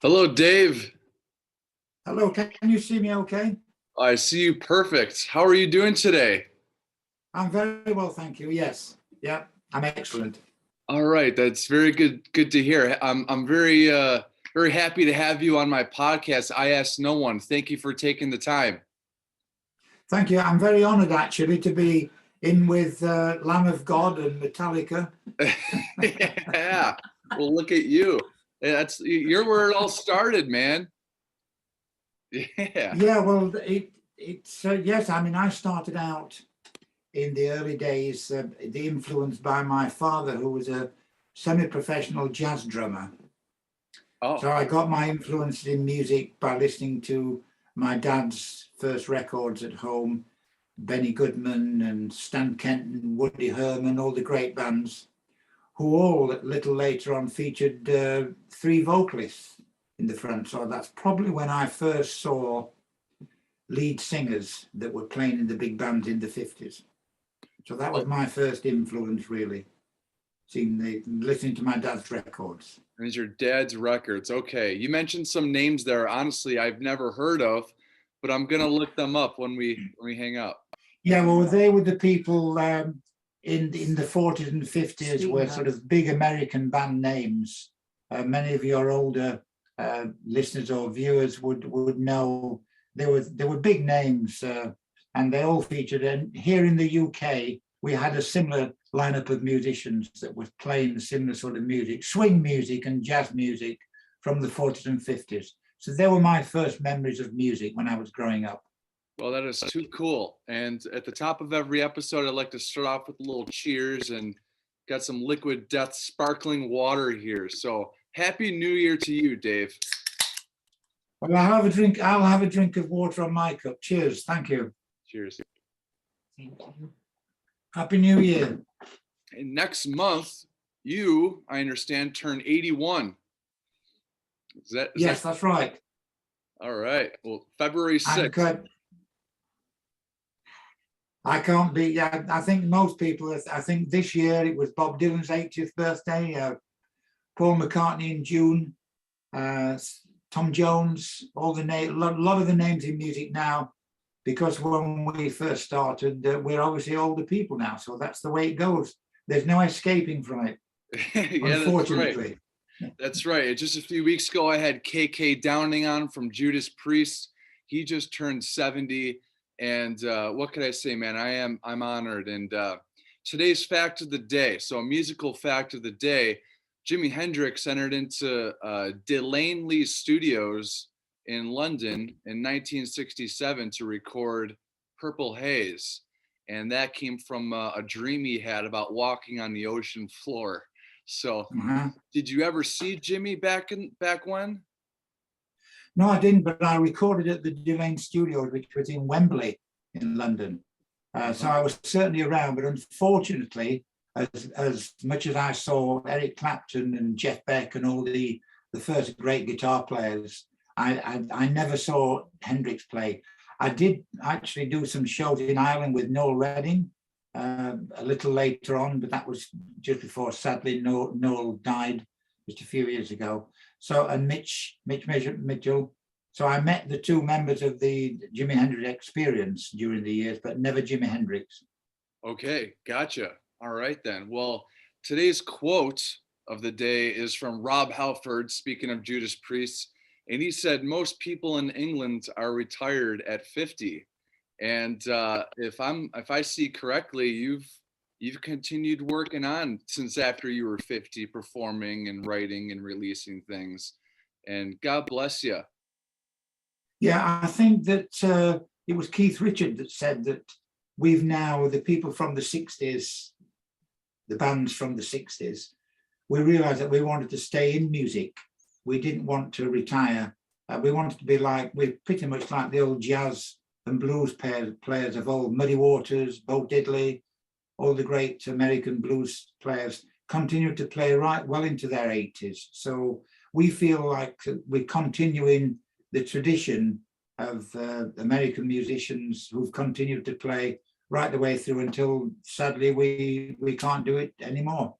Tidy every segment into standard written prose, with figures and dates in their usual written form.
Hello, Dave. Hello, can you see me okay? I see you perfect. How are you doing today? I'm very well, thank you. Yes. Yeah, I'm excellent. All right, that's very good to hear. I'm very happy to have you on my podcast. I Ask No One. Thank you for taking the time. Thank you. I'm very honored actually to be in with Lamb of God and Metallica. Yeah. Well, look at you. You're where it all started, man. Yeah. Yeah, well, it's yes. I mean, I started out in the early days, the influence by my father, who was a semi-professional jazz drummer. Oh, So I got my influence in music by listening to my dad's first records at home, Benny Goodman and Stan Kenton, Woody Herman, all the great bands, who all a little later on featured three vocalists in the front. So that's probably when I first saw lead singers that were playing in the big bands in the 50s. So that was my first influence, really, listening to my dad's records. these are dad's records. Okay. You mentioned some names there. Honestly, I've never heard of, but I'm gonna look them up when we hang up. Yeah, well, they were the people in the 40s and 50s were sort of big American band names. Many of your older listeners or viewers would know they were big names, and they all featured. And here in the UK, we had a similar lineup of musicians that were playing similar sort of music, swing music and jazz music from the 40s and 50s. So they were my first memories of music when I was growing up. Well, that is too cool. And at the top of every episode, I'd like to start off with a little cheers and got some liquid death sparkling water here. So happy New Year to you, Dave. Well, I'll have a drink. I'll have a drink of water on my cup. Cheers. Thank you. Cheers. Happy New Year. And next month, you, I understand, turn 81. Is Yes, that that's right. all right? Well, February 6th. I can't be. I think most people. I think this year it was Bob Dylan's 80th birthday. Paul McCartney in June. Tom Jones. All the name. A lot of the names in music now, because when we first started, we're obviously older people now. So that's the way it goes. There's no escaping from it. Yeah, unfortunately. That's right. Just a few weeks ago, I had KK Downing on from Judas Priest. He just turned 70. And what could I say, man? I'm honored. And today's fact of the day. So a musical fact of the day, Jimi Hendrix entered into Delaney Studios in London in 1967 to record Purple Haze. And that came from a dream he had about walking on the ocean floor. So did you ever see Jimmy back when? No, I didn't, but I recorded at the Delaney Studios, which was in Wembley in London. So I was certainly around, but unfortunately, as much as I saw Eric Clapton and Jeff Beck and all the first great guitar players, I never saw Hendrix play. I did actually do some shows in Ireland with Noel Redding a little later on, but that was just before, sadly, Noel died just a few years ago. So, and Mitch Mitchell. So I met the two members of the Jimi Hendrix Experience during the years, but never Jimi Hendrix. Okay, gotcha. All right then. Well, today's quote of the day is from Rob Halford, speaking of Judas Priest, and he said most people in England are retired at 50. And if I see correctly, you've continued working on since after you were 50, performing and writing and releasing things. And God bless you. Yeah, I think that it was Keith Richards that said that we've now, the people from the 60s, the bands from the 60s, we realized that we wanted to stay in music. We didn't want to retire. We wanted to be we're pretty much like the old jazz and blues players of old, Muddy Waters, Bo Diddley, all the great American blues players continued to play right well into their 80s. So we feel like we're continuing the tradition of American musicians who've continued to play right the way through until sadly we can't do it anymore.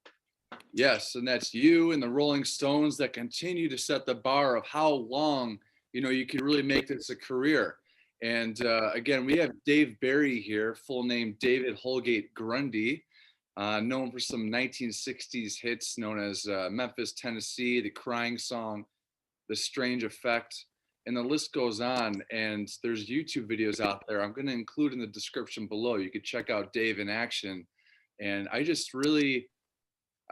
Yes, and that's you and the Rolling Stones that continue to set the bar of how long, you could really make this a career. And again, we have Dave Barry here, full name David Holgate Grundy, known for some 1960s hits known as Memphis, Tennessee, The Crying Song, The Strange Effect, and the list goes on. And there's YouTube videos out there I'm going to include in the description below. You could check out Dave in action. And I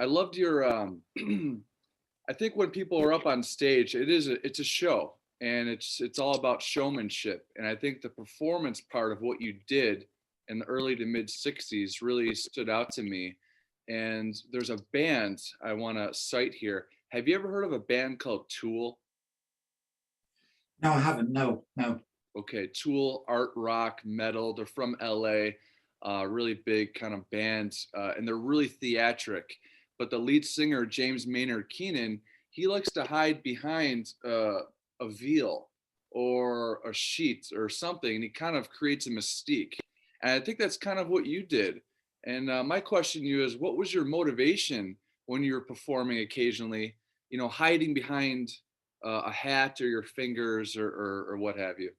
loved your I think when people are up on stage, it's a show, and it's all about showmanship. And I think the performance part of what you did in the early to mid 60s really stood out to me. And there's a band I want to cite here. Have you ever heard of a band called Tool? No, I haven't. No. Okay, Tool, art rock, metal. They're from LA, really big kind of band, and they're really theatric. But the lead singer, James Maynard Keenan, he likes to hide behind a veil or a sheet or something, and he kind of creates a mystique. And I think that's kind of what you did. And my question to you is, what was your motivation when you were performing occasionally, hiding behind a hat or your fingers or what have you?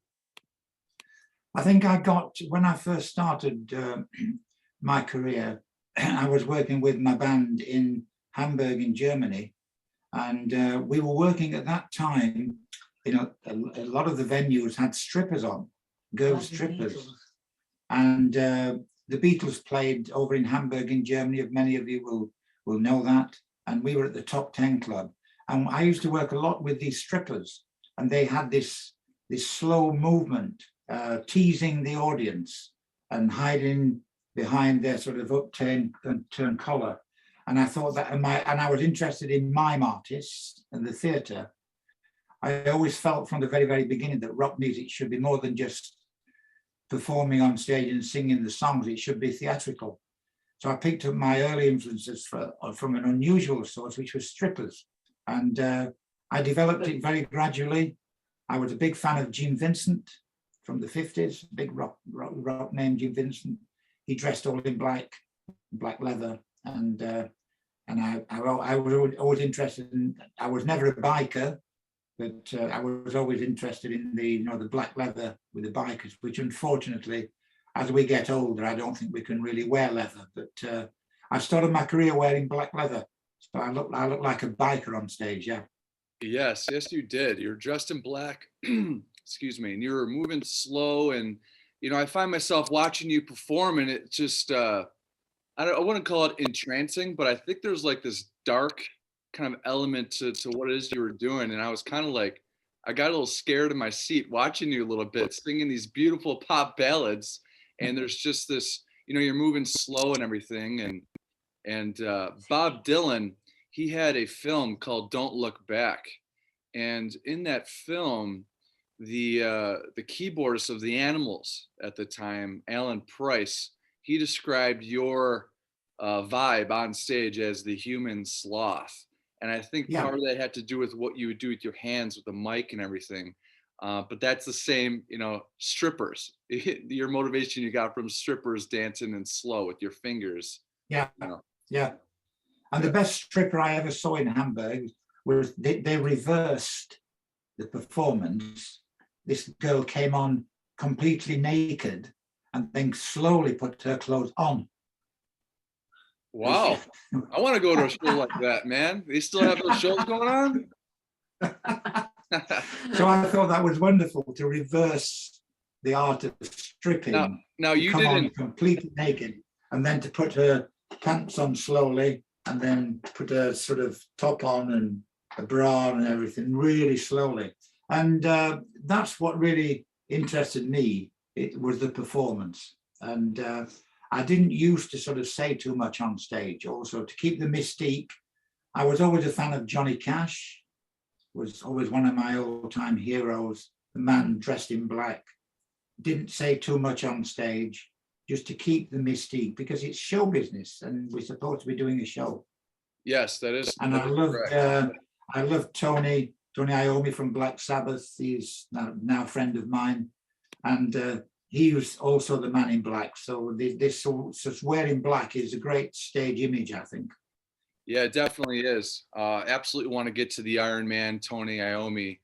I think when I first started my career, I was working with my band in Hamburg in Germany, and we were working at that time. A lot of the venues had strippers on, girls strippers, and the Beatles played over in Hamburg in Germany. Many of you will know that. And we were at the Top 10 Club, and I used to work a lot with these strippers, and they had this slow movement, teasing the audience and hiding behind their sort of upturned collar. And I thought that, and I was interested in mime artists and the theatre. I always felt from the very, very beginning that rock music should be more than just performing on stage and singing the songs. It should be theatrical. So I picked up my early influences from an unusual source, which was strippers. And I developed it very gradually. I was a big fan of Jim Vincent from the 50s, big rock name, Jim Vincent. He dressed all in black leather, and I was always interested in. I was never a biker, but I was always interested in the black leather with the bikers. Which unfortunately, as we get older, I don't think we can really wear leather. But I started my career wearing black leather, so I look like a biker on stage. Yeah. Yes, you did. You're dressed in black. Excuse me, and you were moving slow, and I find myself watching you perform, and it just I wouldn't call it entrancing, but I think there's like this dark kind of element to what it is you were doing, and I was kind of like, I got a little scared in my seat watching you a little bit, singing these beautiful pop ballads, and there's just this, you're moving slow and everything, and Bob Dylan, he had a film called Don't Look Back, and in that film, the keyboardist of the Animals at the time, Alan Price, he described your vibe on stage as the human sloth. And I think part of that had to do with what you would do with your hands with the mic and everything. But that's the same, strippers. Your motivation you got from strippers dancing and slow with your fingers. Yeah. And the best stripper I ever saw in Hamburg was they reversed the performance. This girl came on completely naked and then slowly put her clothes on. Wow. I want to go to a show like that, man. They still have those shows going on? So I thought that was wonderful, to reverse the art of stripping. Now you come didn't on completely naked, and then to put her pants on slowly, and then put a sort of top on and a bra and everything really slowly. And that's what really interested me. It was the performance. And I didn't used to sort of say too much on stage. Also, to keep the mystique, I was always a fan of Johnny Cash, was always one of my all-time heroes, the man dressed in black. Didn't say too much on stage, just to keep the mystique, because it's show business and we're supposed to be doing a show. Yes, that is. And I love Tony Iommi from Black Sabbath. He's now a friend of mine, and he was also the man in black. So this wearing black is a great stage image, I think. Yeah, it definitely is. Absolutely want to get to the Iron Man, Tony Iommi,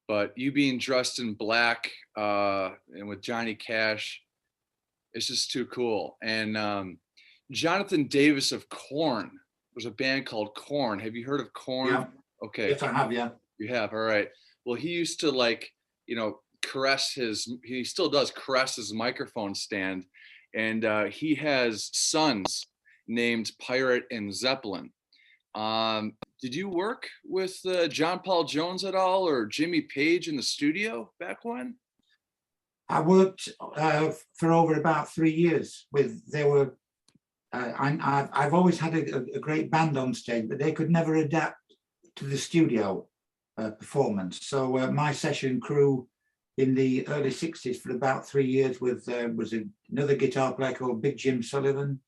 but you being dressed in black and with Johnny Cash, it's just too cool. And Jonathan Davis of Korn. There's a band called Korn. Have you heard of Korn? Yeah. Okay, Yes, I have. Yeah. you have. All right. Well, he used to like, caress his. He still does caress his microphone stand, and he has sons named Pirate and Zeppelin. Did you work with John Paul Jones at all, or Jimmy Page in the studio back when? I worked for over about 3 years with. They were. I've always had a great band on stage, but they could never adapt to the studio performance. So my session crew in the early '60s for about 3 years with was another guitar player called Big Jim Sullivan,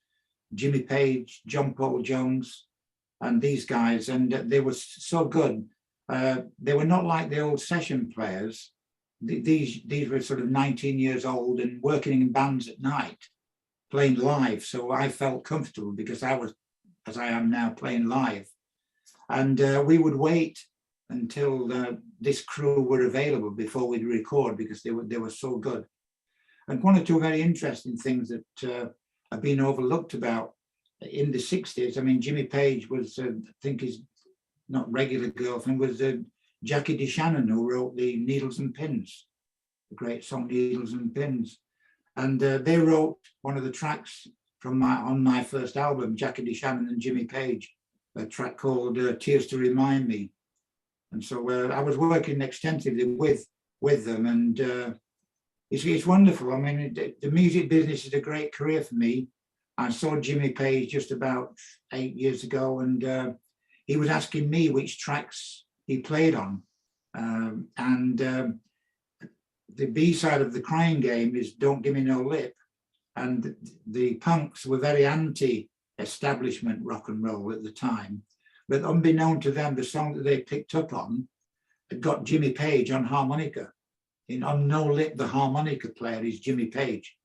Jimmy Page, John Paul Jones, and these guys, and they were so good. They were not like the old session players. These were sort of 19 years old and working in bands at night, playing live. So I felt comfortable because I was, as I am now, playing live. And we would wait until this crew were available before we'd record because they were so good. And one or two very interesting things that have been overlooked about in the '60s. I mean, Jimmy Page was, I think his not regular girlfriend was Jackie DeShannon, who wrote the Needles and Pins, the great song Needles and Pins. And they wrote one of the tracks from on my first album, Jackie DeShannon and Jimmy Page, a track called Tears to Remind Me. And so I was working extensively with them, and it's wonderful. I mean, the music business is a great career for me. I saw Jimmy Page just about 8 years ago, and he was asking me which tracks he played on. The B-side of The Crying Game is Don't Give Me No Lip. And the punks were very anti-establishment rock and roll at the time. But unbeknown to them, the song that they picked up on had got Jimmy Page on harmonica. On No Lip, the harmonica player is Jimmy Page.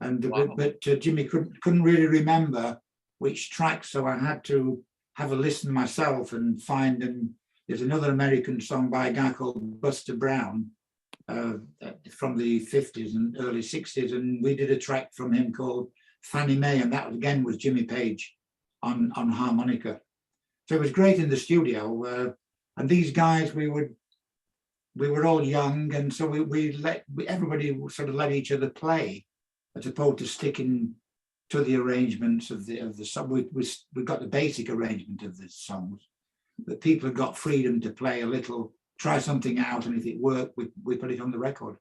And wow. But Jimmy couldn't really remember which track, so I had to have a listen myself and find. And there's another American song by a guy called Buster Brown from the '50s and early '60s, and we did a track from him called Fannie Mae, and that again was Jimmy Page on harmonica. So it was great in the studio. And these guys, we were all young, and so everybody sort of let each other play, as opposed to sticking to the arrangements of the song. We got the basic arrangement of the songs, but people have got freedom to play a little, try something out, and if it worked, we put it on the record.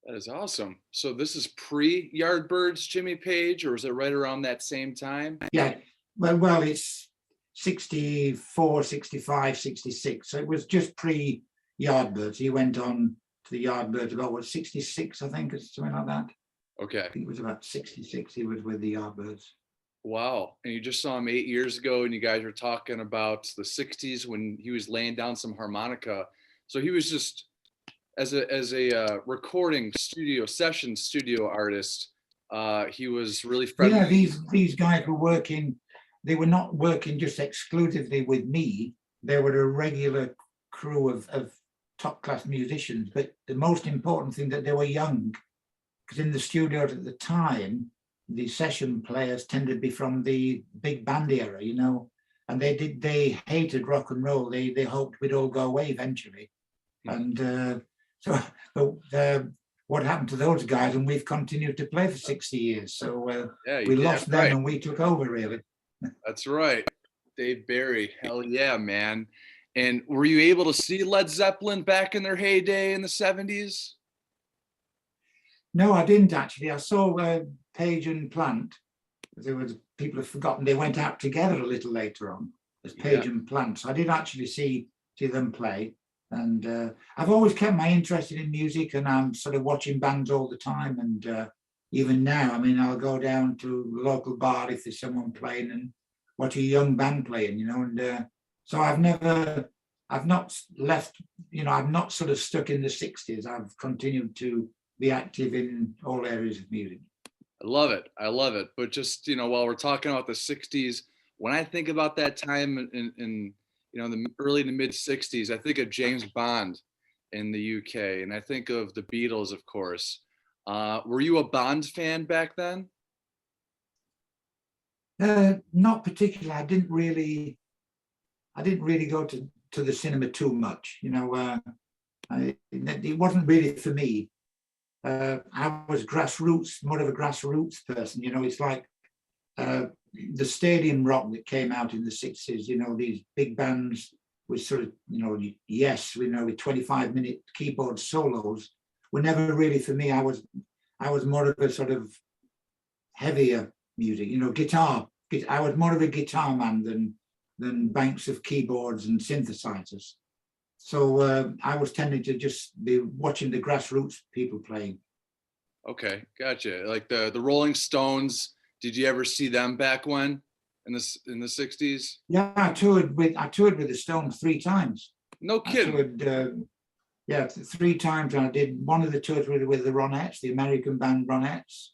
That is awesome. So this is pre-Yardbirds, Jimmy Page, or is it right around that same time? Yeah, well, it's 64, 65, 66. So it was just pre-Yardbirds. He went on to the Yardbirds about 66, I think, or something like that. Okay. I think it was about 66 he was with the Yardbirds. Wow. And you just saw him 8 years ago, and you guys were talking about the '60s when he was laying down some harmonica. So he was just, as a recording session studio artist, he was really friendly. Yeah, these guys were working. They were not working just exclusively with me. They were a regular crew of top-class musicians. But the most important thing, that they were young, because in the studios at the time, the session players tended to be from the big band era, and they hated rock and roll. They hoped we'd all go away eventually. And what happened to those guys? And we've continued to play for 60 years. So we lost them, right, and we took over, really. That's right. Dave Barry. Hell yeah, man. And were you able to see Led Zeppelin back in their heyday in the '70s? No, I didn't actually. I saw Page and Plant. There was people have forgotten they went out together a little later on as Page and Plant. So I did actually see them play. And I've always kept my interest in music, and I'm sort of watching bands all the time. And even now, I mean, I'll go down to the local bar if there's someone playing and watch a young band playing, And so I've not left, I'm not sort of stuck in the '60s. I've continued to be active in all areas of music. I love it. But just, while we're talking about the '60s, when I think about that time in the early to mid 60s, I think of James Bond in the UK, and I think of the Beatles, of course. Were you a Bond fan back then? Not particularly. I didn't really go to the cinema too much. It wasn't really for me. I was more of a grassroots person. It's like the stadium rock that came out in the 60s, these big bands with sort of, Yes, with 25-minute keyboard solos were never really for me. I was more of a sort of heavier music, guitar. I was more of a guitar man than banks of keyboards and synthesizers. So I was tending to just be watching the grassroots people playing. Okay, gotcha. Like the Rolling Stones. Did you ever see them back when in the 60s? Yeah, I toured with the Stones 3 times. No kidding. I toured, 3 times. And I did one of the tours with the Ronettes, the American band Ronettes,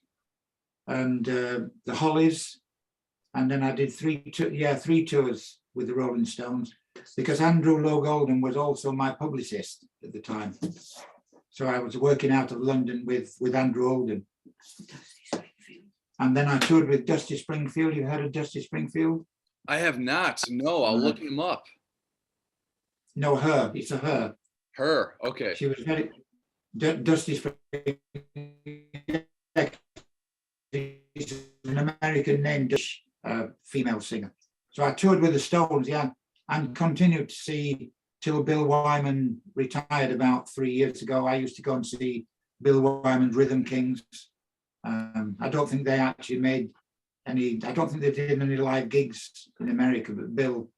and the Hollies, and then I did 3 tours with the Rolling Stones, because Andrew Lowe Oldham was also my publicist at the time. So I was working out of London with Andrew Oldham. And then I toured with Dusty Springfield. You've heard of Dusty Springfield? I have not. No, I'll look him up. No, her. It's a her. Her. Okay. She was very Dusty Springfield. She's an American named female singer. So I toured with the Stones, and continued to see till Bill Wyman retired about 3 years ago. I used to go and see Bill Wyman's Rhythm Kings. I don't think they actually made any. I don't think they did any live gigs in America. But Bill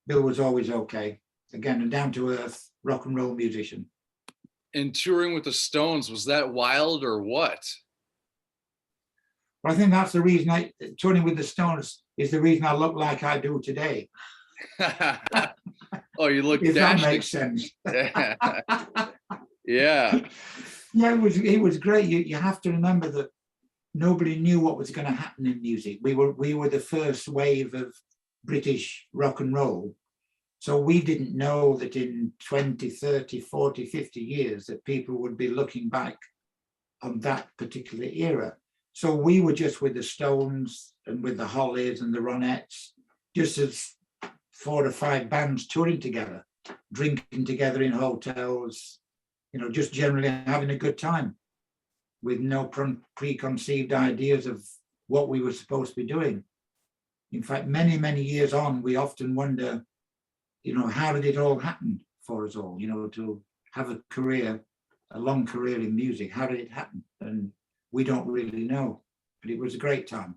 was always okay. Again, a down to earth rock and roll musician. And touring with the Stones, was that wild or what? Well, I think that's the reason touring with the Stones is the reason I look like I do today. Oh, you look if dashing. That makes sense. Yeah. Yeah, it was great. You have to remember that nobody knew what was going to happen in music. We were the first wave of British rock and roll. So we didn't know that in 20, 30, 40, 50 years that people would be looking back on that particular era. So we were just with the Stones and with the Hollies and the Ronettes, just as 4 or 5 bands touring together, drinking together in hotels, just generally having a good time with no preconceived ideas of what we were supposed to be doing. In fact, many, many years on, we often wonder, how did it all happen for us all, to have a long career in music? How did it happen? And we don't really know, but it was a great time.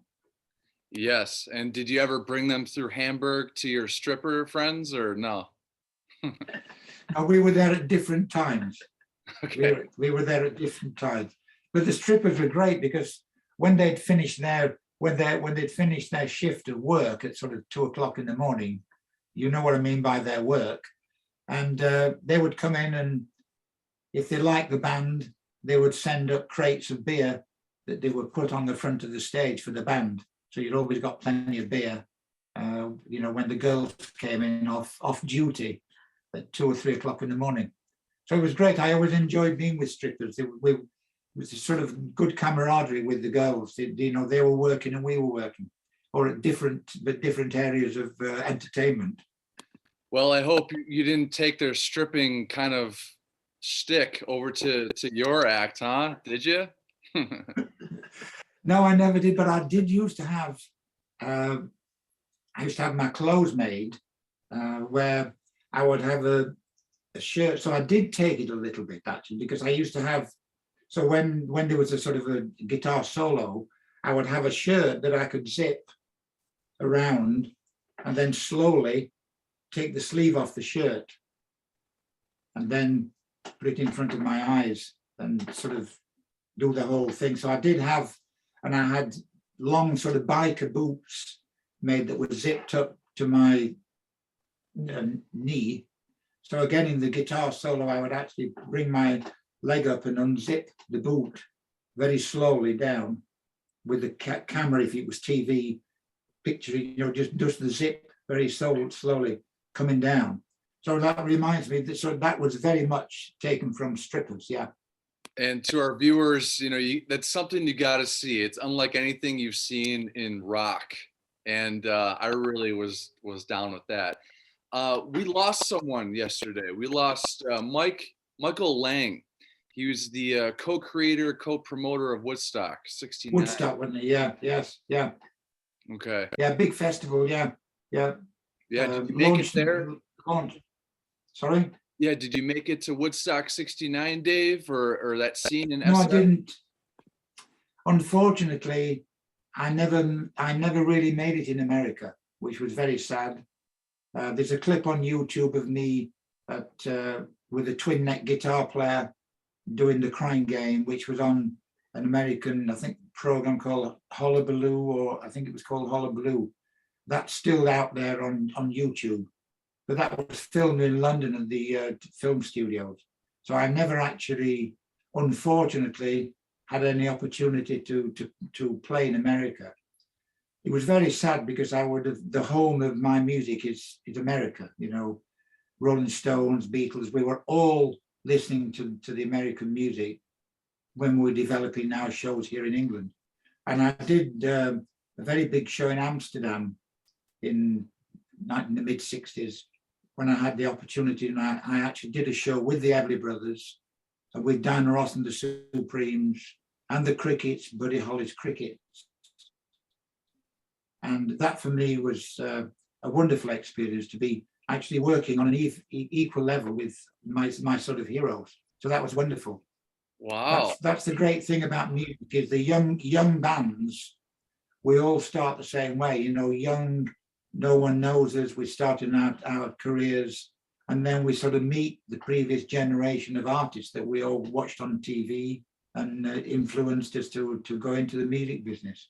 Yes. And did you ever bring them through Hamburg to your stripper friends or no? No, we were there at different times. Okay. We were there at different times. But the strippers were great because when they'd finished their shift of work at sort of 2 o'clock in the morning, you know what I mean by their work, and they would come in, and if they liked the band, they would send up crates of beer that they would put on the front of the stage for the band. So you'd always got plenty of beer, when the girls came in off duty at 2 or 3 o'clock in the morning. So it was great. I always enjoyed being with strippers. It was a sort of good camaraderie with the girls. They were working and we were working, or at different areas of entertainment. Well, I hope you didn't take their stripping kind of shtick over to your act, huh? Did you? No, I never did, but I did used to have. I used to have my clothes made, where I would have a shirt. So I did take it a little bit actually, because I used to have. So when there was a sort of a guitar solo, I would have a shirt that I could zip around, and then slowly take the sleeve off the shirt, and then put it in front of my eyes and sort of do the whole thing. So I did have, and I had long sort of biker boots made that were zipped up to my knee. So again, in the guitar solo, I would actually bring my leg up and unzip the boot very slowly down with the camera, if it was TV, picture, just the zip very slowly coming down. So that reminds me that, so that was very much taken from strippers, yeah. And to our viewers, that's something you got to see. It's unlike anything you've seen in rock. And I really was down with that. We lost someone yesterday. We lost Michael Lang. He was the co-creator, co-promoter of Woodstock 69. Woodstock, wasn't he? Yeah, yes, yeah. Okay. Yeah, big festival, yeah. Yeah, did you make it there? Sorry? Yeah, did you make it to Woodstock 69, Dave, or that scene in No, SF? I didn't. Unfortunately, I never really made it in America, which was very sad. There's a clip on YouTube of me with a twin neck guitar player doing the Crying Game, which was on an American, I think, program called Hullabaloo, or I think it was called Hullabaloo. That's still out there on YouTube, but that was filmed in London at the film studios. So I never actually, unfortunately, had any opportunity to play in America. It was very sad because the home of my music is America, Rolling Stones, Beatles. We were all listening to the American music when we were developing our shows here in England. And I did a very big show in Amsterdam in the mid 60s when I had the opportunity, and I actually did a show with the Everly Brothers, with Diana Ross and the Supremes, and the Crickets, Buddy Holly's Crickets. And that for me was a wonderful experience, to be actually working on an equal level with my sort of heroes. So that was wonderful. Wow. That's the great thing about music, is the young bands, we all start the same way, young, no one knows us, we're starting out our careers, and then we sort of meet the previous generation of artists that we all watched on TV and influenced us to go into the music business.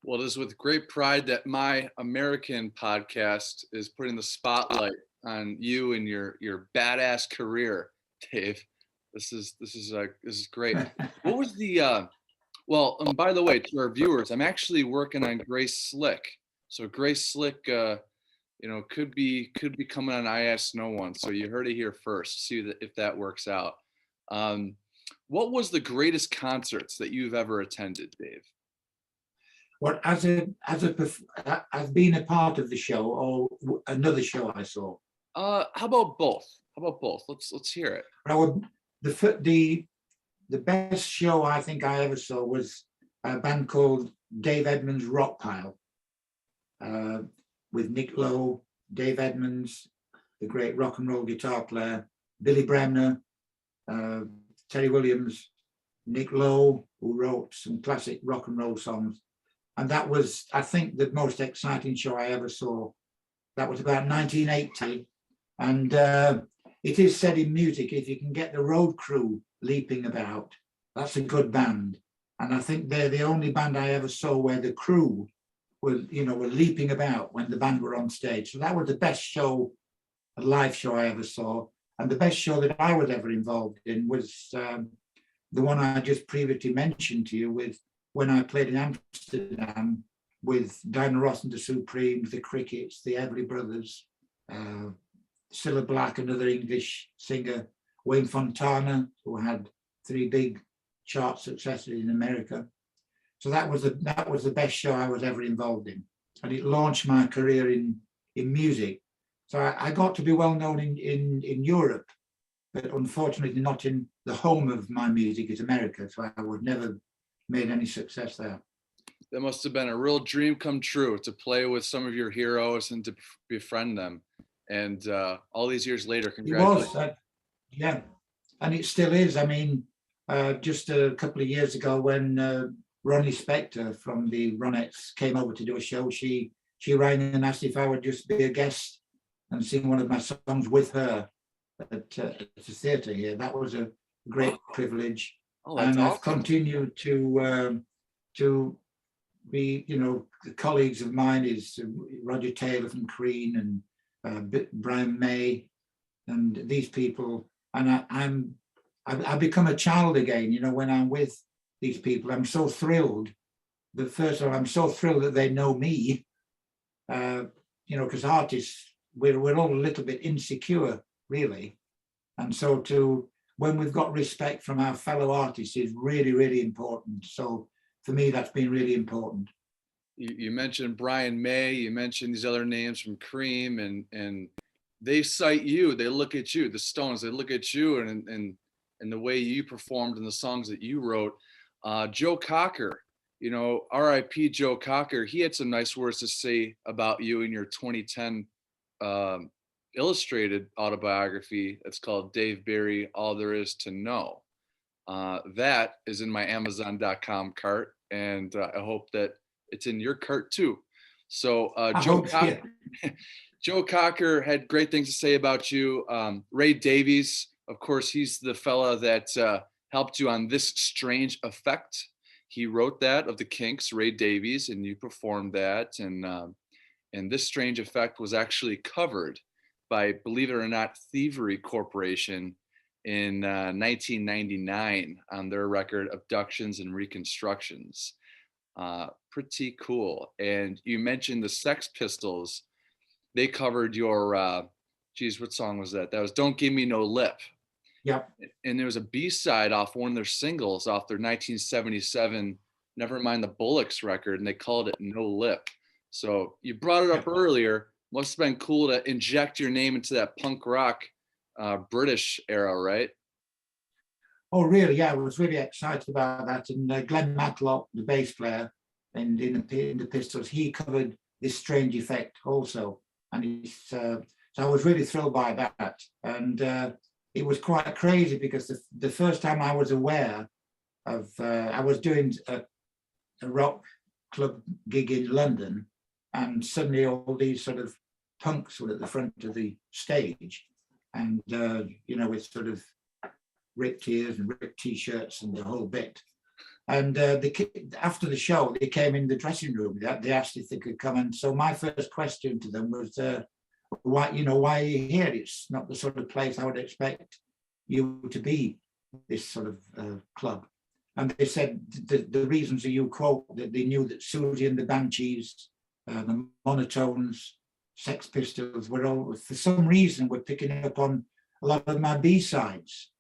Well, it is with great pride that my American podcast is putting the spotlight on you and your badass career, Dave. This is great. What was the well, by the way, to our viewers, I'm actually working on Grace Slick. So Grace Slick, could be coming on I Ask No One. So you heard it here first. See if that works out. What was the greatest concerts that you've ever attended, Dave? What, as being a part of the show or another show I saw? How about both? Let's hear it. Well, the best show I think I ever saw was a band called Dave Edmunds Rockpile, with Nick Lowe, Dave Edmunds, the great rock and roll guitar player, Billy Bremner, Terry Williams, Nick Lowe, who wrote some classic rock and roll songs. And that was, I think, the most exciting show I ever saw. That was about 1980. And it is said in music, if you can get the road crew leaping about, that's a good band. And I think they're the only band I ever saw where the crew were leaping about when the band were on stage. So that was the best show, a live show I ever saw. And the best show that I was ever involved in was the one I just previously mentioned to you, with when I played in Amsterdam with Diana Ross and the Supremes, the Crickets, the Everly Brothers, Cilla Black, another English singer, Wayne Fontana, who had 3 big chart successes in America. So that was the best show I was ever involved in, and it launched my career in music. So I got to be well known in Europe, but unfortunately not in the home of my music, is America. So I would never made any success there. That must have been a real dream come true, to play with some of your heroes and to befriend them. And all these years later, congratulations. It was, yeah, and it still is. I mean, just a couple of years ago, when Ronnie Spector from the Ronettes came over to do a show, she rang and asked if I would just be a guest and sing one of my songs with her at the theatre here. That was a great privilege. Oh, and awesome. I've continued to be, colleagues of mine is Roger Taylor from Crean and Brian May and these people. And I become a child again, when I'm with these people. I'm so thrilled first of all, I'm so thrilled that they know me, you know, because artists, we're all a little bit insecure, really. And so when we've got respect from our fellow artists is really, really important. So for me, that's been really important. You mentioned Brian May, you mentioned these other names from Cream, and they cite you, they look at you, the Stones, they look at you and the way you performed in the songs that you wrote. Joe Cocker, you know, R.I.P. Joe Cocker, he had some nice words to say about you in your 2010 illustrated autobiography. It's called Dave Barry, All There Is to Know. That is in my Amazon.com cart, and I hope that it's in your cart too. So Joe Cocker had great things to say about you. Ray Davies, of course, he's the fella that helped you on This Strange Effect. He wrote that of the Kinks, Ray Davies, and you performed that. And This Strange Effect was actually covered by, believe it or not, Thievery Corporation in 1999 on their record Abductions and Reconstructions. Pretty cool. And you mentioned the Sex Pistols. They covered your, geez, what song was that? That was Don't Give Me No Lip. Yep. And there was a B-side off one of their singles off their 1977 Never Mind the Bullocks record, and they called it No Lip. So you brought it up earlier. Must have been cool to inject your name into that punk rock British era, right? Oh, really? Yeah, I was really excited about that. And Glenn Matlock, the bass player, and in the Pistols, he covered This Strange Effect also. And so I was really thrilled by that. And it was quite crazy because the first time I was aware of, I was doing a rock club gig in London, and suddenly all these sort of punks were at the front of the stage, and you know, with sort of ripped ears and ripped t-shirts and the whole bit. And after the show, they came in the dressing room. They asked if they could come, and so my first question to them was, why are you here? It's not the sort of place I would expect you to be, this sort of club. And they said the reasons that you quote, that they knew that Susie and the Banshees, the Monotones, Sex Pistols were all, for some reason, were picking up on a lot of my B-sides,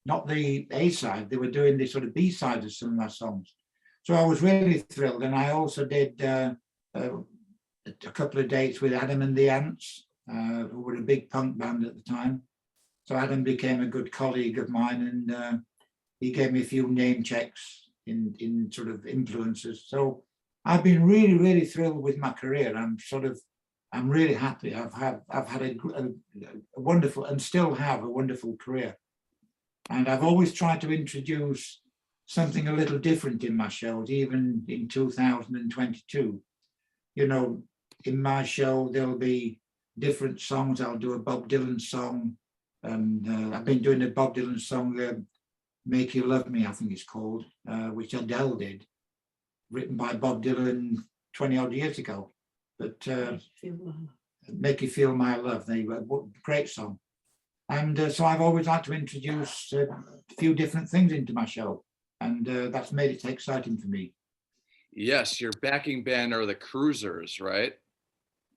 not the A-side. They were doing the sort of B-sides of some of my songs. So I was really thrilled. And I also did a couple of dates with Adam and the Ants, who were a big punk band at the time. So Adam became a good colleague of mine, and he gave me a few name checks in sort of influences. So I've been really, really thrilled with my career. I'm really happy. I've had a wonderful, and still have a wonderful career. And I've always tried to introduce something a little different in my shows, even in 2022. You know, in my show, there'll be different songs. I'll do a Bob Dylan song, and I've been doing a Bob Dylan song, Make You Love Me, I think it's called, which Adele did, written by Bob Dylan 20 odd years ago. But Make You Feel My Love, there you go, great song. And so I've always liked to introduce a few different things into my show, and that's made it exciting for me. Yes, your backing band are the Cruisers, right?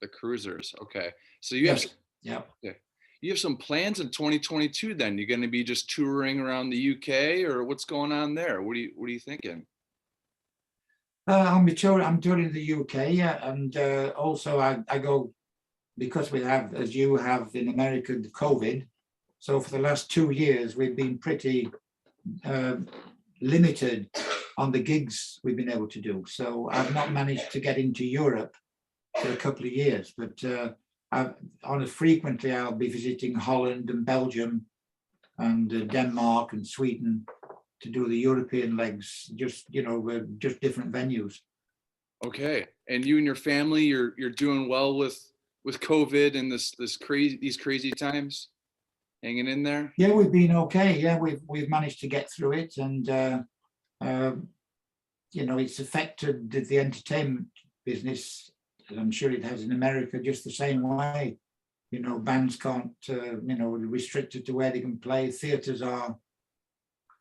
The Cruisers, okay. So you have, yeah. Okay. You have some plans in 2022 then? You're going to be just touring around the UK, or what's going on there? What are you thinking? I'm touring the UK, yeah, and also I go, because we have, as you have in America, the COVID. So for the last 2 years, we've been pretty limited on the gigs we've been able to do. So I've not managed to get into Europe for a couple of years, but frequently I'll be visiting Holland and Belgium and Denmark and Sweden to do the European legs, just different venues. Okay. And you and your family, you're doing well with COVID and these crazy times, hanging in there? Yeah, we've been okay. Yeah, we've managed to get through it, and it's affected the entertainment business. I'm sure it has in America just the same way. Bands can't, restricted to where they can play. Theatres are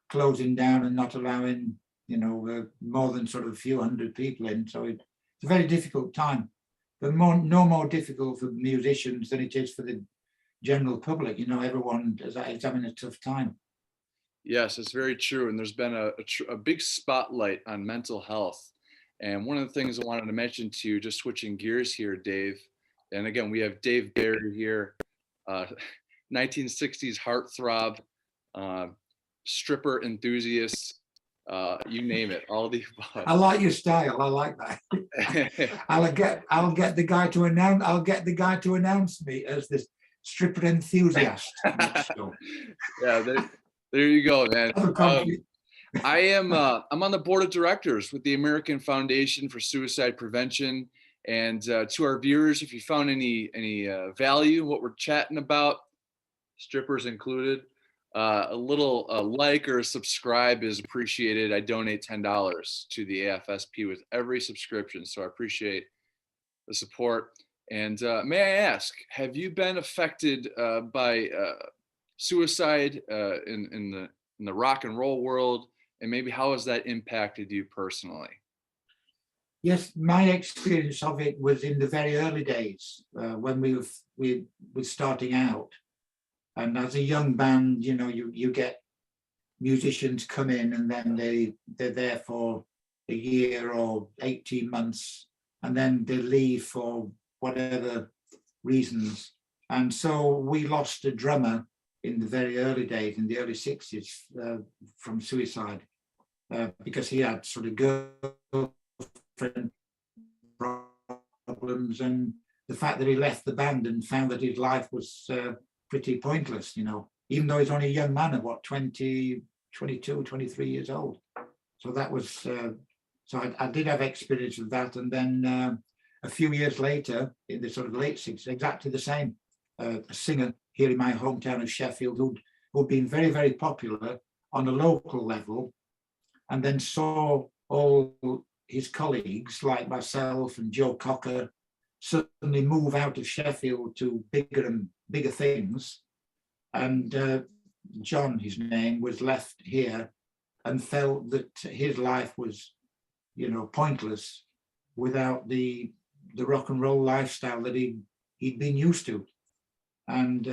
closing down and not allowing more than sort of a few hundred people in. So it's a very difficult time, but no more difficult for musicians than it is for the general public. Everyone is having a tough time. Yes, it's very true. And there's been a big spotlight on mental health. And one of the things I wanted to mention to you, just switching gears here, Dave, and again, we have Dave Barry here, 1960s heartthrob, stripper enthusiast, you name it, all the above. I like your style. I like that. I'll get the guy to announce. I'll get the guy to announce me as this stripper enthusiast. Yeah, there you go, man. I'm on the board of directors with the American Foundation for Suicide Prevention. And to our viewers, if you found any value in what we're chatting about, strippers included, a little like or a subscribe is appreciated. I donate $10 to the AFSP with every subscription, so I appreciate the support. And may I ask, have you been affected by suicide in the rock and roll world, and maybe how has that impacted you personally? Yes, my experience of it was in the very early days when we were starting out. And as a young band, you get musicians come in and then they're there for a year or 18 months, and then they leave for whatever reasons. And so we lost a drummer in the very early days, in the early 60s, from suicide, because he had sort of girlfriend problems, and the fact that he left the band and found that his life was pretty pointless, even though he's only a young man of 22, 23 years old. So that was, so I did have experience of that. And then a few years later, in the sort of late 60s, exactly the same, a singer here in my hometown of Sheffield who'd been very, very popular on a local level, and then saw all his colleagues like myself and Joe Cocker suddenly move out of Sheffield to bigger things. And John, his name, was left here and felt that his life was, pointless without the rock and roll lifestyle that he'd been used to. And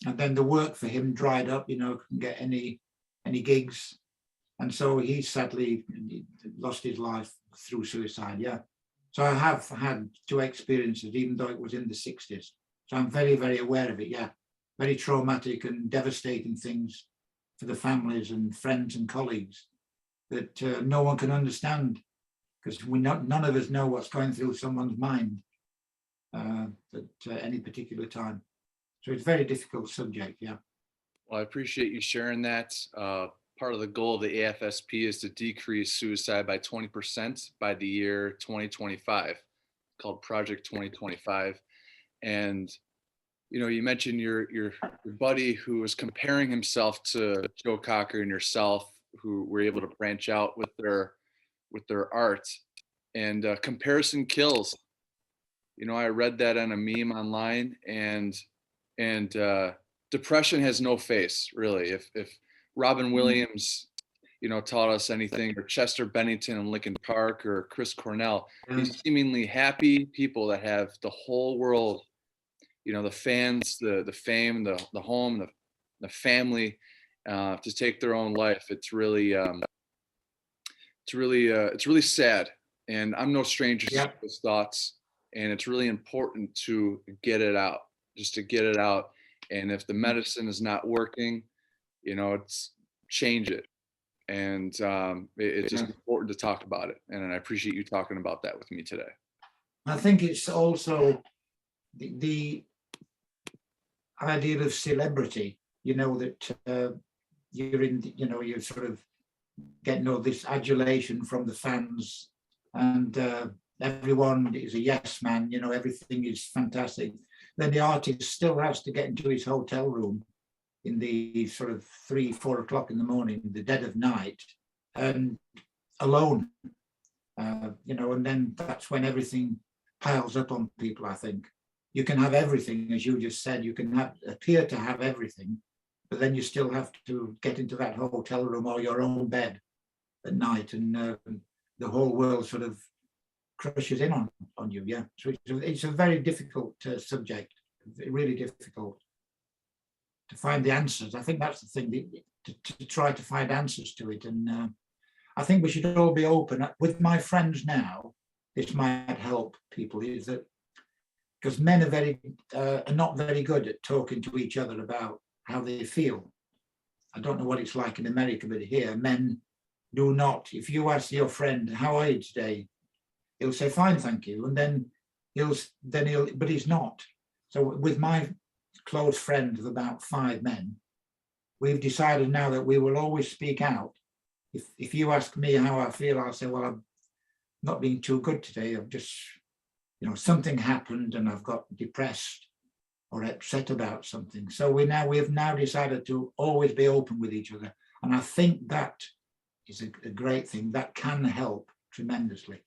then the work for him dried up, couldn't get any gigs. And so he sadly lost his life through suicide, yeah. So I have had two experiences, even though it was in the 60s. So I'm very, very aware of it, yeah. Very traumatic and devastating things for the families and friends and colleagues that no one can understand, because none of us know what's going through someone's mind at any particular time. So it's a very difficult subject, yeah. Well, I appreciate you sharing that. Part of the goal of the AFSP is to decrease suicide by 20% by the year 2025, called Project 2025. And you mentioned your buddy who was comparing himself to Joe Cocker and yourself, who were able to branch out with their art. And comparison kills. I read that on a meme online, and depression has no face, really. If Robin Williams, taught us anything, or Chester Bennington in Linkin Park, or Chris Cornell, these seemingly happy people that have the whole world, the fans, the fame, the home, the family, to take their own life. It's really sad. And I'm no stranger to those thoughts. And it's really important to get it out, just to get it out. And if the medicine is not working, it's change it. And it's just important to talk about it. And I appreciate you talking about that with me today. I think it's also the idea of celebrity, that you're in, you're sort of getting all this adulation from the fans, and everyone is a yes man, everything is fantastic. Then the artist still has to get into his hotel room in the sort of 3-4 o'clock in the morning, the dead of night, and alone, and then that's when everything piles up on people. I think you can have everything, as you just said, you can appear to have everything, but then you still have to get into that hotel room or your own bed at night, and the whole world sort of crushes in on you. Yeah, so it's a very difficult subject, really difficult to find the answers. I think that's the thing, to try to find answers to it. And I think we should all be open. With my friends now, this might help people, is that because men are not very good at talking to each other about how they feel. I don't know what it's like in America, but here men do not. If you ask your friend, how are you today? He'll say, fine, thank you. And then but he's not. So with my close friend of about 5 men, we've decided now that we will always speak out. If you ask me how I feel, I'll say, well, I'm not being too good today. I've just, something happened and I've got depressed or upset about something. So we have now decided to always be open with each other. And I think that is a great thing that can help tremendously.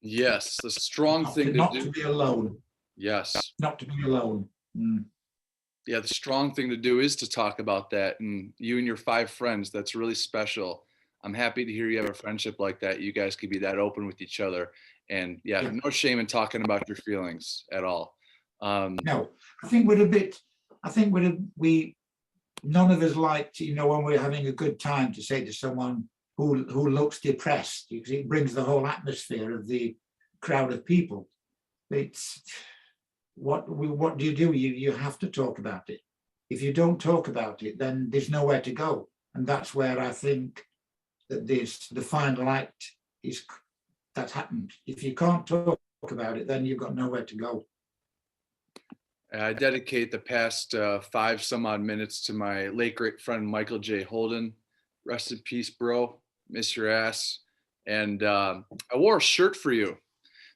Yes, the strong thing to do. Not to be alone. Yes. Not to be alone. Mm. Yeah, the strong thing to do is to talk about that. And you and your 5 friends, that's really special. I'm happy to hear you have a friendship like that. You guys could be that open with each other. And yeah, no shame in talking about your feelings at all. No, I think none of us like to, when we're having a good time, to say to someone who looks depressed, because it brings the whole atmosphere of the crowd of people. It's what do? You have to talk about it. If you don't talk about it, then there's nowhere to go. And that's where I think that the final act that's happened. If you can't talk about it, then you've got nowhere to go. I dedicate the past 5 some odd minutes to my late great friend Michael J. Holden. Rest in peace, bro. Miss your ass. And I wore a shirt for you.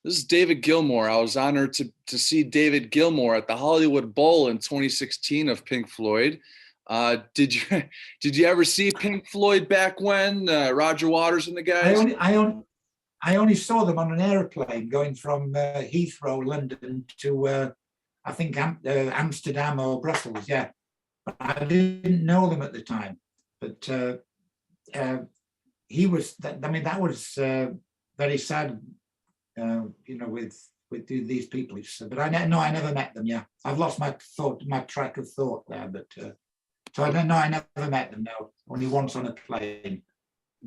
This is David Gilmour. I was honored to see David Gilmour at the Hollywood Bowl in 2016 of Pink Floyd. Did you ever see Pink Floyd back when? Roger Waters and the guys? I only saw them on an airplane going from Heathrow, London to I think Amsterdam or Brussels. Yeah, but I didn't know them at the time. But he was. That was very sad. With these people. But I never met them. Yeah, I've lost my track of thought there. But so I don't know. I never met them. No, only once on a plane.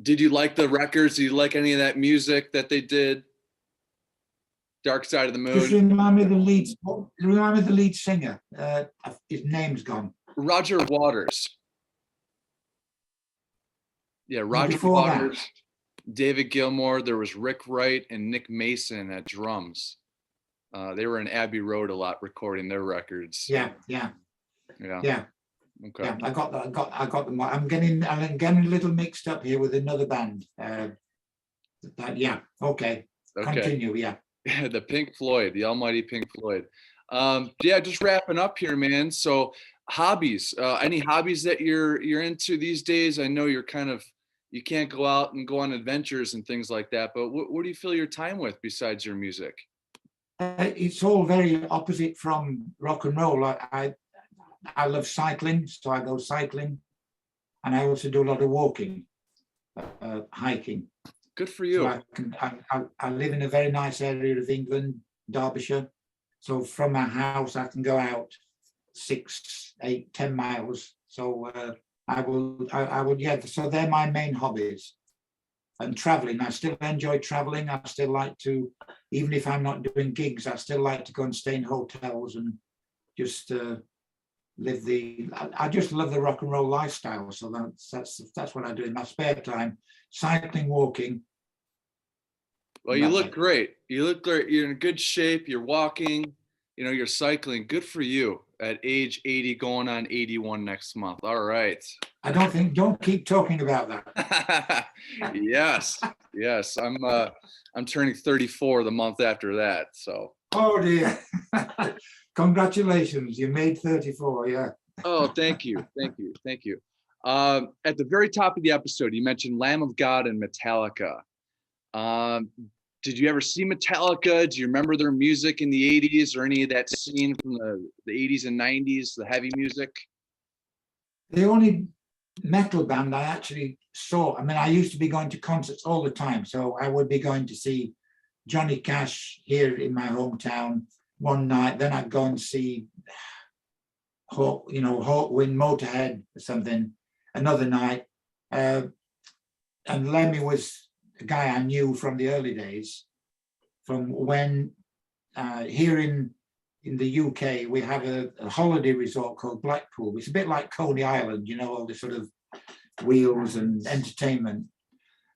Did you like the records? Did you like any of that music that they did? Dark Side of the Moon. Just remind me of the lead singer. His name's gone. Roger Waters. Yeah, Roger Waters. David Gilmour. There was Rick Wright and Nick Mason at drums. They were in Abbey Road a lot recording their records. Yeah. Okay. Yeah, I got them. I'm getting a little mixed up here with another band. Okay. Continue. Yeah. The Pink Floyd, the almighty Pink Floyd. Just wrapping up here, man. So hobbies, any hobbies that you're into these days? I know you can't go out and go on adventures and things like that, but what do you fill your time with besides your music? It's all very opposite from rock and roll. I love cycling, so I go cycling, and I also do a lot of walking, hiking. Good for you. So I live in a very nice area of England, Derbyshire. So from my house, I can go out 6, 8, 10 miles. So I will. Yeah. So they're my main hobbies. And traveling, I still enjoy traveling. I still like to, even if I'm not doing gigs, I still like to go and stay in hotels and just live I just love the rock and roll lifestyle. So that's what I do in my spare time: cycling, walking. Well, you look great. You look great. You're in good shape. You're walking. You're cycling. Good for you. At age 80, going on 81 next month. All right. Don't keep talking about that. Yes. I'm turning 34 the month after that. So. Oh dear. Congratulations. You made 34. Yeah. Oh, thank you. At the very top of the episode, you mentioned Lamb of God and Metallica. Did you ever see Metallica? Do you remember their music in the 80s or any of that scene from the 80s and 90s, the heavy music? The only metal band I actually saw. I mean, I used to be going to concerts all the time. So I would be going to see Johnny Cash here in my hometown one night. Then I'd go and see Hawkwind, Motorhead or something another night. And Lemmy was a guy I knew from the early days, from when here in the UK, we have a holiday resort called Blackpool. It's a bit like Coney Island, you know, all the sort of wheels and entertainment.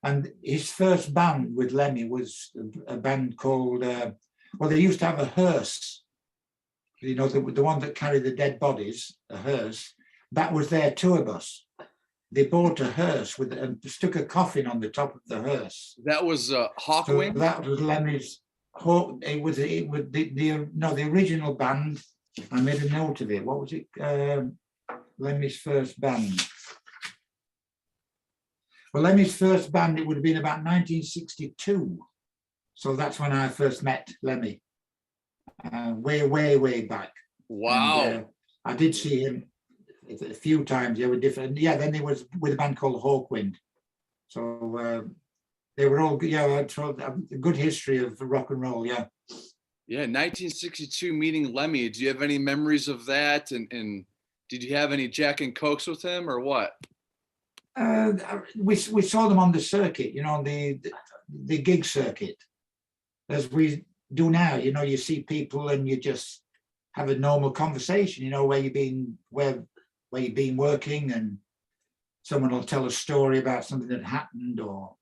And his first band with Lemmy was a band called, well, they used to have a hearse, you know, the one that carried the dead bodies, a hearse. That was their tour bus. They bought a hearse and stuck a coffin on the top of the hearse. That was Hawkwind? So that was Lemmy's. It was the original band. I made a note of it. What was it? Lemmy's first band. Well, Lemmy's first band, it would have been about 1962. So that's when I first met Lemmy. Way back. Wow. And, I did see him a few times. They were different. Yeah, then he was with a band called Hawkwind. So they were all, yeah, a good history of rock and roll, yeah. Yeah, 1962 meeting Lemmy. Do you have any memories of that? And did you have any Jack and Cokes with him or what? We saw them on the circuit, you know, the gig circuit, as we do now. You know, you see people and you just have a normal conversation, you know, where you've been working, and someone will tell a story about something that happened, or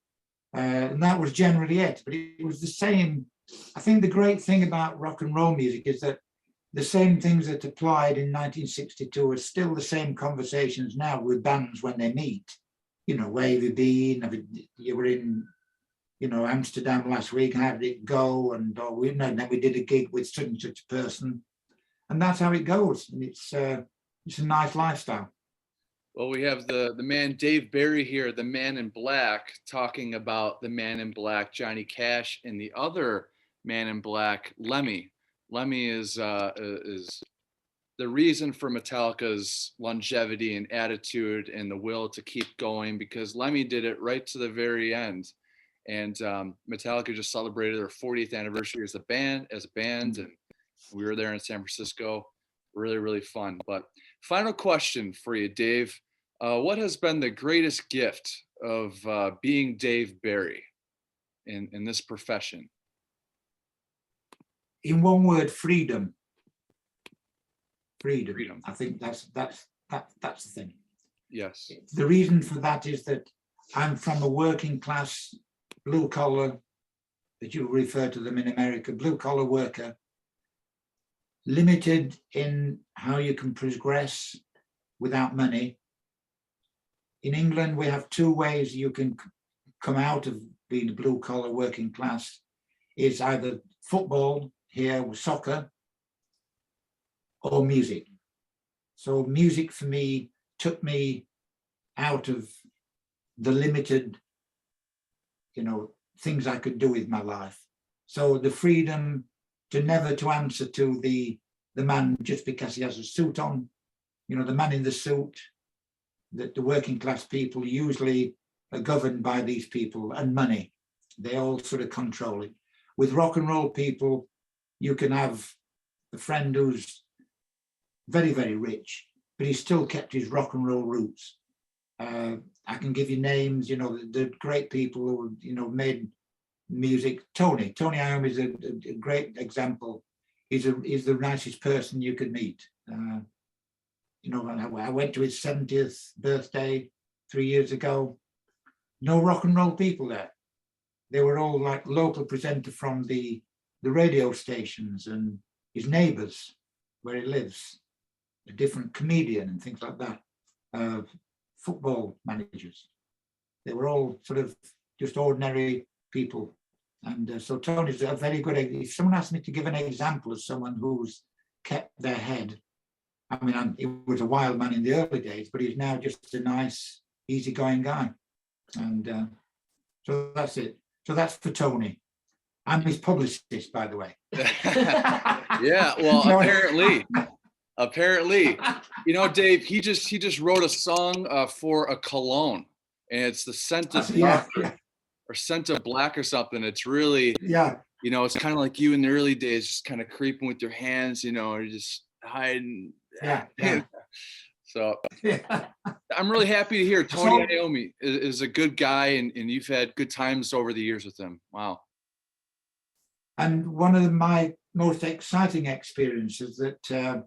and that was generally it. But it was the same. I think the great thing about rock and roll music is that the same things that applied in 1962 are still the same conversations now with bands when they meet. You know, where have you been? You were in, you know, Amsterdam last week. How did it go? And then we did a gig with such and such a person, and that's how it goes. And it's a nice lifestyle. Well, we have the man Dave Barry here, the Man in Black, talking about the Man in Black, Johnny Cash, and the other Man in Black, Lemmy. Lemmy is the reason for Metallica's longevity and attitude and the will to keep going, because Lemmy did it right to the very end. And Metallica just celebrated their 40th anniversary as a band, and we were there in San Francisco. Really fun. But final question for you, Dave. What has been the greatest gift of being Dave Barry in this profession? In one word, freedom. Freedom. I think that's the thing. Yes. The reason for that is that I'm from a working class, blue collar, that you refer to them in America, blue collar worker, limited in how you can progress without money. In England, we have two ways you can come out of being a blue collar working class. It's either football here, soccer, or music. So music for me took me out of the limited, you know, things I could do with my life. So the freedom to never to answer to the man just because he has a suit on, you know, the man in the suit, that the working class people usually are governed by these people and money. They all sort of control it. With rock and roll people, you can have a friend who's very, very rich, but he still kept his rock and roll roots. I can give you names, you know, the great people who, you know, made music. Tony Iommi is a great example. He's the nicest person you could meet. You know, I went to his 70th birthday 3 years ago. No rock and roll people there. They were all like local presenter from the radio stations and his neighbors where he lives, a different comedian and things like that, football managers. They were all sort of just ordinary people. And so Tony's a very good, if someone asked me to give an example of someone who's kept their head, I mean, he was a wild man in the early days, but he's now just a nice, easygoing guy. And so that's it. So that's for Tony. I'm his publicist, by the way. Yeah, well, apparently. Apparently, Dave, he just wrote a song for a cologne, and it's the scent of Yeah, dark or scent of black or something. It's really, yeah, it's kind of like you in the early days, just kind of creeping with your hands, or just hiding. yeah, yeah. So Yeah. I'm really happy to hear Tony So, Iommi is a good guy, and you've had good times over the years with him. Wow. and one of my most exciting experiences that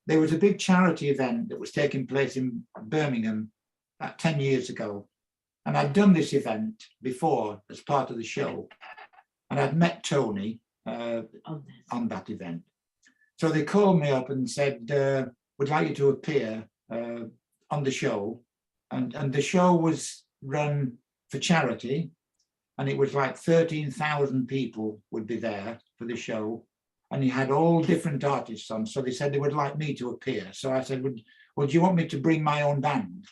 there was a big charity event that was taking place in Birmingham about 10 years ago. And I'd done this event before as part of the show. And I'd met Tony on that event. So they called me up and said, we'd like you to appear on the show. And the show was run for charity. And it was like 13,000 people would be there for the show. And he had all different artists on. So they said they would like me to appear. So I said, well, do you want me to bring my own band?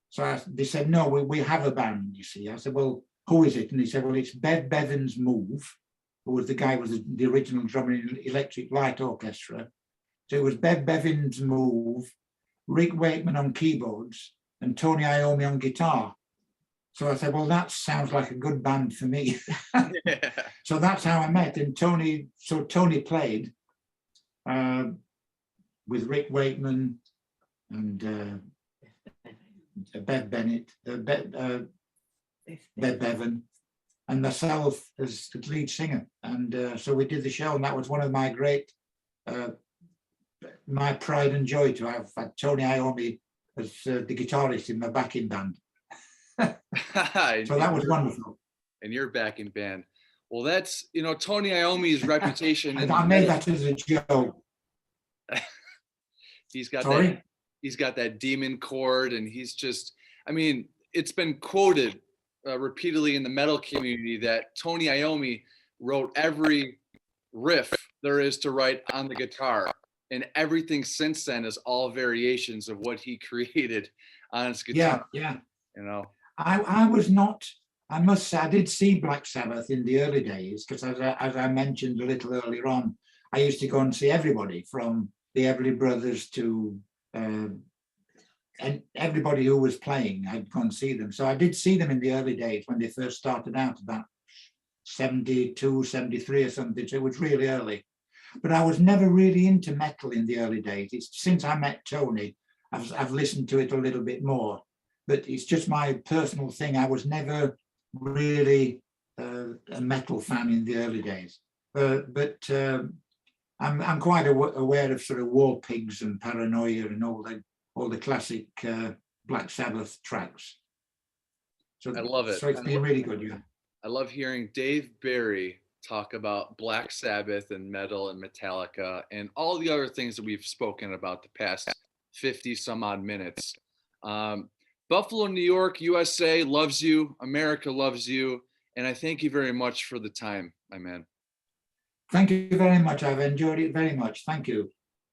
So they said, no, we have a band, you see. I said, well, who is it? And he said, well, it's Bev Bevan's Move, who was the guy who was the original drummer in Electric Light Orchestra. So it was Bev Bevan's Move, Rick Wakeman on keyboards, and Tony Iommi on guitar. So I said, well, that sounds like a good band for me. Yeah. So that's how I met. And Tony played with Rick Wakeman and Bev Bevan, and myself as the lead singer. And so we did the show, and that was one of my my pride and joy to have had Tony Iommi as the guitarist in my backing band. So that was wonderful. And your backing band. Well, that's, Tony Iommi's reputation. I made that as a joke. He's got Sorry? that. He's got that demon chord, and he's just, it's been quoted repeatedly in the metal community that Tony Iommi wrote every riff there is to write on the guitar. And everything since then is all variations of what he created on his guitar. Yeah. I was not, I must say, I did see Black Sabbath in the early days, because as I mentioned a little earlier on, I used to go and see everybody from the Everly Brothers to and everybody who was playing. I'd go and see them. So I did see them in the early days when they first started out, about 72, 73 or something. So it was really early. But I was never really into metal in the early days. It's since I met Tony, I've listened to it a little bit more. But it's just my personal thing. I was never really a metal fan in the early days. But I'm quite aware of sort of War Pigs and Paranoia and all the classic Black Sabbath tracks. So I love it. So it's been really good, yeah. I love hearing Dave Barry talk about Black Sabbath and metal and Metallica and all the other things that we've spoken about the past 50 some odd minutes. Buffalo, New York, USA loves you. America loves you. And I thank you very much for the time, my man. Thank you very much. I've enjoyed it very much. Thank you.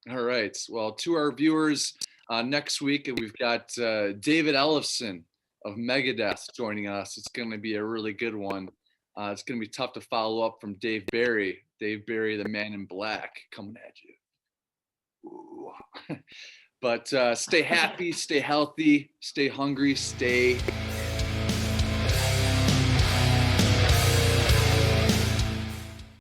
All right. Well, to our viewers, next week, we've got David Ellefson of Megadeth joining us. It's going to be a really good one. It's going to be tough to follow up from Dave Barry. Dave Barry, the man in black, coming at you. Ooh. But stay happy, stay healthy, stay hungry, stay